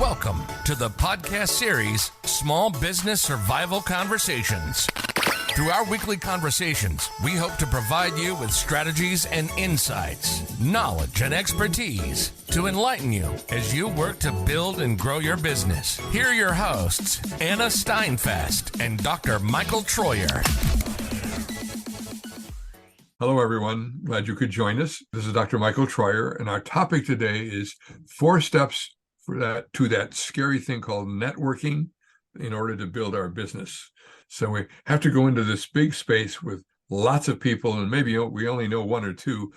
Welcome to the podcast series, Small Business Survival Conversations. Through our weekly conversations, we hope to provide you with strategies and insights, knowledge and expertise to enlighten you as you work to build and grow your business. Here are your hosts, Anna Steinfest and Dr. Michael Troyer. Hello, everyone. Glad you could join us. This is Dr. Michael Troyer, and our topic today is 4 steps to that scary thing called networking in order to build our business. So we have to go into this big space with lots of people, and maybe we only know 1 or 2.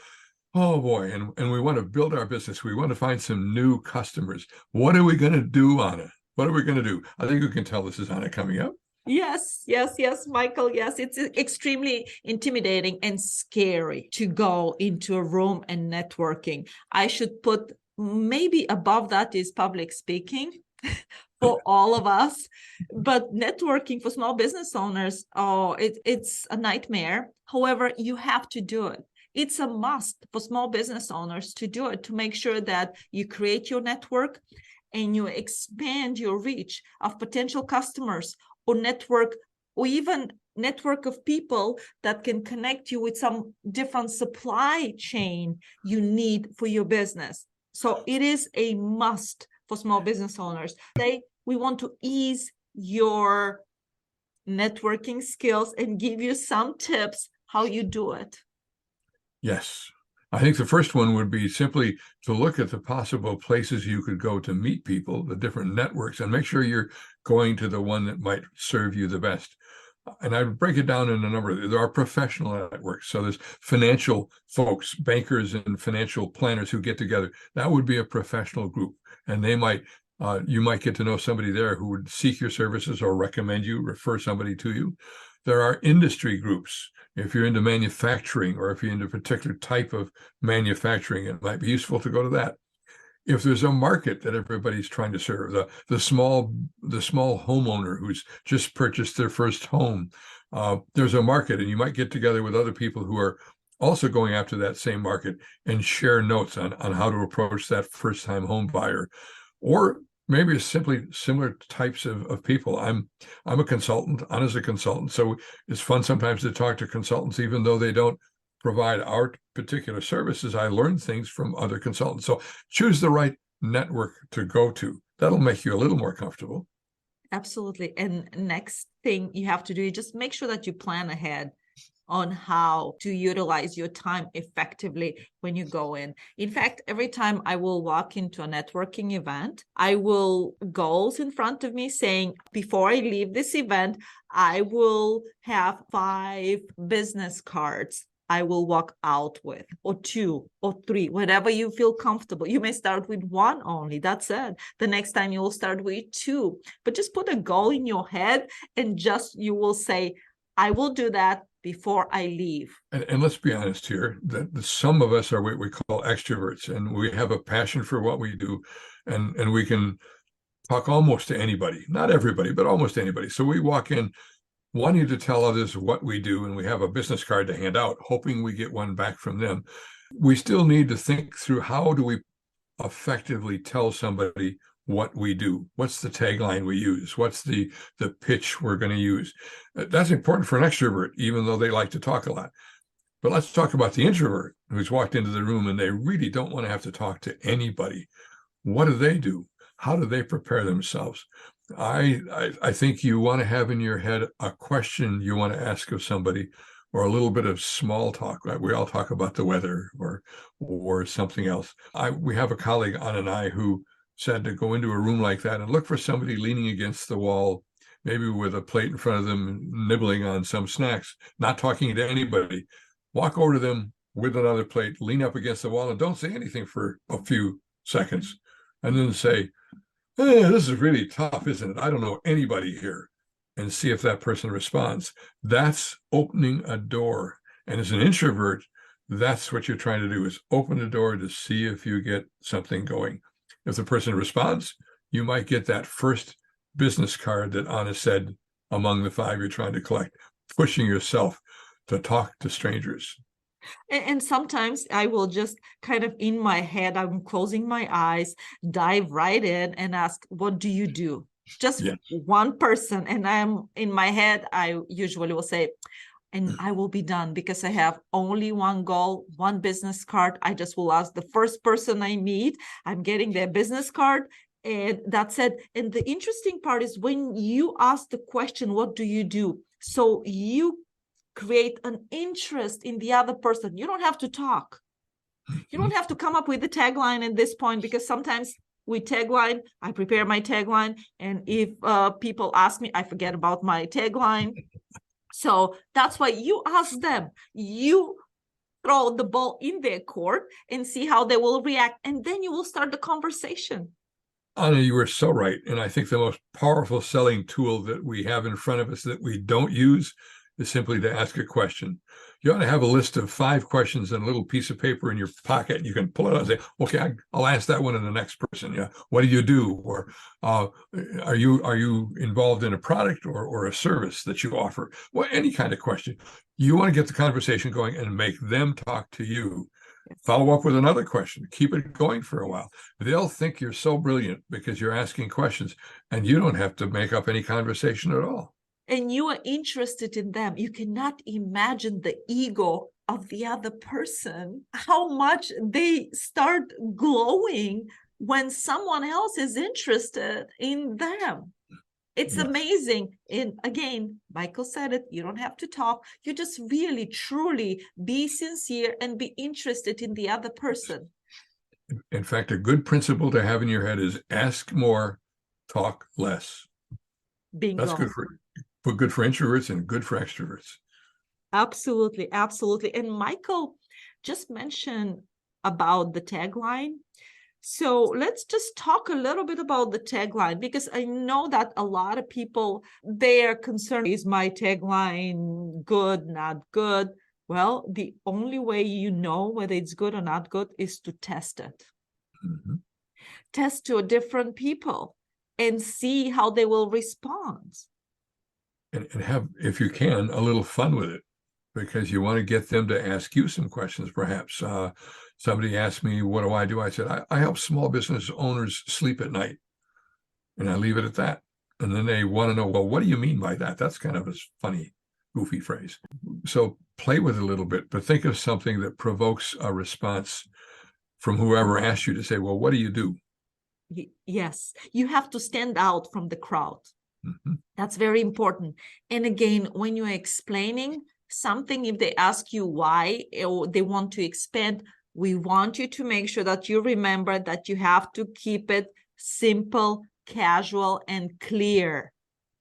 Oh boy, and we want to build our business. We want to find some new customers. What are we going to do, Anna? What are we going to do? I think you can tell this is Anna coming up. Yes, Michael. Yes, it's extremely intimidating and scary to go into a room and networking. I should put maybe above that is public speaking for all of us, but networking for small business owners, it's a nightmare. However, you have to do it. It's a must for small business owners to do it, to make sure that you create your network and you expand your reach of potential customers or network, or even network of people that can connect you with some different supply chain you need for your business. So it is a must for small business owners. We want to ease your networking skills and give you some tips how you do it. Yes. I think the first one would be simply to look at the possible places you could go to meet people, the different networks, and make sure you're going to the one that might serve you the best. And I would break it down in a number. There are professional networks. So there's financial folks, bankers and financial planners who get together. That would be a professional group. And they might, you might get to know somebody there who would seek your services or recommend you, refer somebody to you. There are industry groups. If you're into manufacturing or if you're into a particular type of manufacturing, it might be useful to go to that. If there's a market that everybody's trying to serve, the small homeowner who's just purchased their first home, there's a market, and you might get together with other people who are also going after that same market and share notes on how to approach that first-time home buyer. Or maybe it's simply similar types of people. I'm a consultant. Anna's a consultant, so it's fun sometimes to talk to consultants, even though they don't provide our particular services. I learn things from other consultants. So choose the right network to go to. That'll make you a little more comfortable. Absolutely. And next thing you have to do is just make sure that you plan ahead on how to utilize your time effectively when you go in. In fact, every time I will walk into a networking event, I will goals in front of me saying, before I leave this event, I will have 5 business cards I will walk out with, or 2 or 3, whatever you feel comfortable. You may start with 1 only, that's it. The next time you will start with 2, but just put a goal in your head and you will say, I will do that before I leave. And let's be honest here, that some of us are what we call extroverts, and we have a passion for what we do, and we can talk almost to anybody, not everybody, but almost anybody. So we walk in wanting to tell others what we do, and we have a business card to hand out, hoping we get one back from them. We still need to think through, how do we effectively tell somebody what we do? What's the tagline we use? What's the pitch we're going to use? That's important for an extrovert, even though they like to talk a lot. But let's talk about the introvert who's walked into the room and they really don't want to have to talk to anybody. What do they do? How do they prepare themselves? I think you want to have in your head a question you want to ask of somebody, or a little bit of small talk. Right? We all talk about the weather or something else. We have a colleague, Anna and I, who said to go into a room like that and look for somebody leaning against the wall, maybe with a plate in front of them, nibbling on some snacks, not talking to anybody. Walk over to them with another plate, lean up against the wall, and don't say anything for a few seconds. And then say, this is really tough, isn't it? I don't know anybody here. And see if that person responds. That's opening a door. And as an introvert, that's what you're trying to do, is open the door to see if you get something going. If the person responds, you might get that first business card that Anna said among the 5 you're trying to collect, pushing yourself to talk to strangers. And sometimes I will just kind of in my head, I'm closing my eyes, dive right in and ask, what do you do? Just Yes. one person. And I'm in my head, I usually will say, and I will be done because I have only one goal, one business card. I just will ask the first person I meet. I'm getting their business card. And that's it. And the interesting part is when you ask the question, what do you do? So you create an interest in the other person. You don't have to talk. You don't have to come up with the tagline at this point, because sometimes we tagline, I prepare my tagline. And if people ask me, I forget about my tagline. So that's why you ask them, you throw the ball in their court and see how they will react. And then you will start the conversation. Anna, you were so right. And I think the most powerful selling tool that we have in front of us that we don't use is simply to ask a question. You ought to have a list of 5 questions and a little piece of paper in your pocket. You can pull it out and say, okay, I'll ask that one to the next person. Yeah. What do you do? Or are you involved in a product or a service that you offer? Well, any kind of question. You want to get the conversation going and make them talk to you. Follow up with another question. Keep it going for a while. They'll think you're so brilliant because you're asking questions, and you don't have to make up any conversation at all. And you are interested in them. You cannot imagine the ego of the other person, how much they start glowing when someone else is interested in them. It's amazing. And again, Michael said it, you don't have to talk. You just really, truly be sincere and be interested in the other person. In fact, a good principle to have in your head is ask more, talk less. Bingo. That's good for introverts and good for extroverts. Absolutely, absolutely. And Michael just mentioned about the tagline. So let's just talk a little bit about the tagline, because I know that a lot of people, they are concerned, is my tagline good, not good? Well, the only way you know whether it's good or not good is to test it. Mm-hmm. Test to different people and see how they will respond. And have, if you can, a little fun with it, because you want to get them to ask you some questions, perhaps. Somebody asked me, what do I do? I said, I help small business owners sleep at night. And I leave it at that. And then they want to know, well, what do you mean by that? That's kind of a funny, goofy phrase. So play with it a little bit, but think of something that provokes a response from whoever asked you to say, well, what do you do? Yes, you have to stand out from the crowd. Mm-hmm. That's very important. And again, when you're explaining something, if they ask you why, or they want to expand, we want you to make sure that you remember that you have to keep it simple, casual, and clear.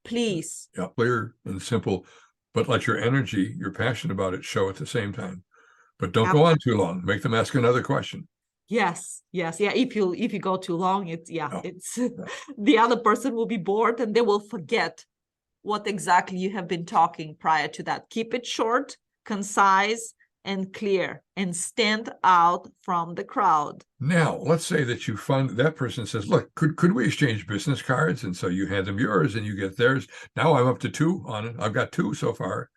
Please. Yeah, clear and simple, but let your energy, your passion about it show at the same time. But don't go on too long. Make them ask another question. Yes. Yeah. If you go too long, the other person will be bored and they will forget what exactly you have been talking prior to that. Keep it short, concise, and clear, and stand out from the crowd. Now, let's say that you find that person says, look, could we exchange business cards? And so you hand them yours and you get theirs. Now I'm up to 2 on it. I've got 2 so far.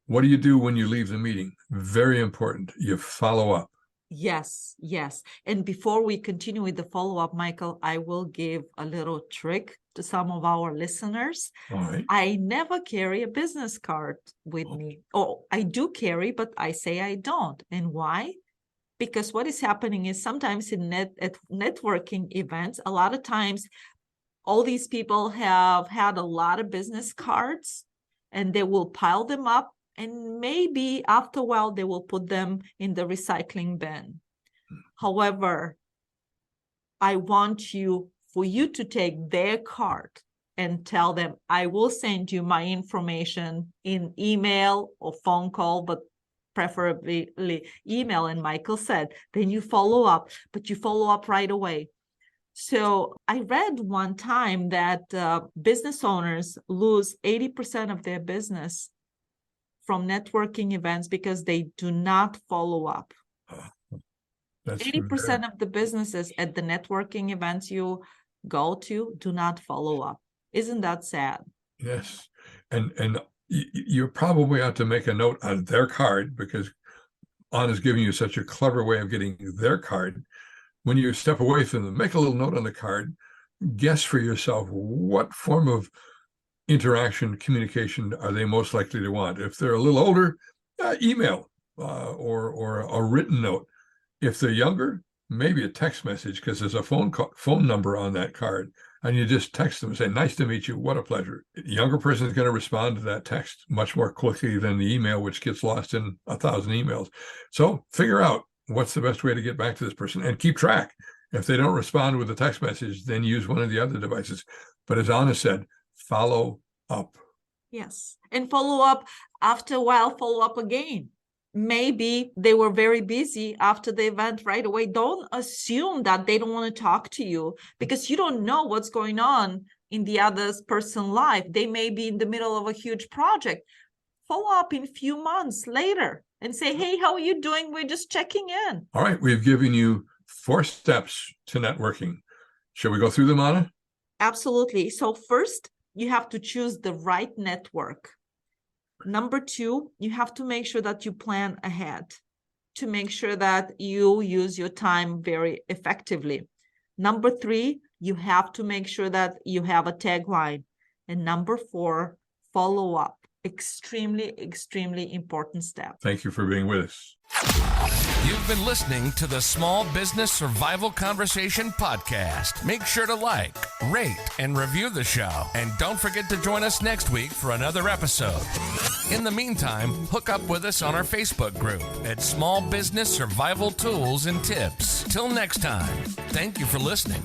What do you do when you leave the meeting? Very important. You follow up. Yes. And before we continue with the follow-up, Michael, I will give a little trick to some of our listeners. All right. I never carry a business card with me. Oh, I do carry, but I say I don't. And why? Because what is happening is sometimes at networking events, a lot of times all these people have had a lot of business cards and they will pile them up. And maybe after a while, they will put them in the recycling bin. However, I want for you to take their card and tell them, I will send you my information in email or phone call, but preferably email. And Michael said, then you follow up, but you follow up right away. So I read one time that business owners lose 80% of their business from networking events because they do not follow up. 80% of the businesses at the networking events you go to do not follow up. Isn't that sad? Yes. And you probably ought to make a note on their card, because Anna's giving you such a clever way of getting their card. When you step away from them, make a little note on the card, guess for yourself what form of interaction, communication are they most likely to want. If they're a little older, email or a written note. If they're younger, maybe a text message, because there's a phone number on that card, and you just text them and say, nice to meet you, what a pleasure. The younger person is going to respond to that text much more quickly than the email, which gets lost in 1,000 emails. So figure out what's the best way to get back to this person and keep track. If they don't respond with a text message, then use one of the other devices. But as Anna said, follow up. Yes. And follow up after a while, follow up again. Maybe they were very busy after the event right away. Don't assume that they don't want to talk to you, because you don't know what's going on in the other person's life. They may be in the middle of a huge project. Follow up in a few months later and say, hey, how are you doing? We're just checking in. All right. We've given you 4 steps to networking. Shall we go through them, Anna? Absolutely. So first, you have to choose the right network. Number 2, you have to make sure that you plan ahead to make sure that you use your time very effectively. Number 3, you have to make sure that you have a tagline. And number 4, follow up. Extremely, extremely important step. Thank you for being with us. You've been listening to the Small Business Survival Conversation podcast. Make sure to like, rate, and review the show. And don't forget to join us next week for another episode. In the meantime, hook up with us on our Facebook group at Small Business Survival Tools and Tips. Till next time, thank you for listening.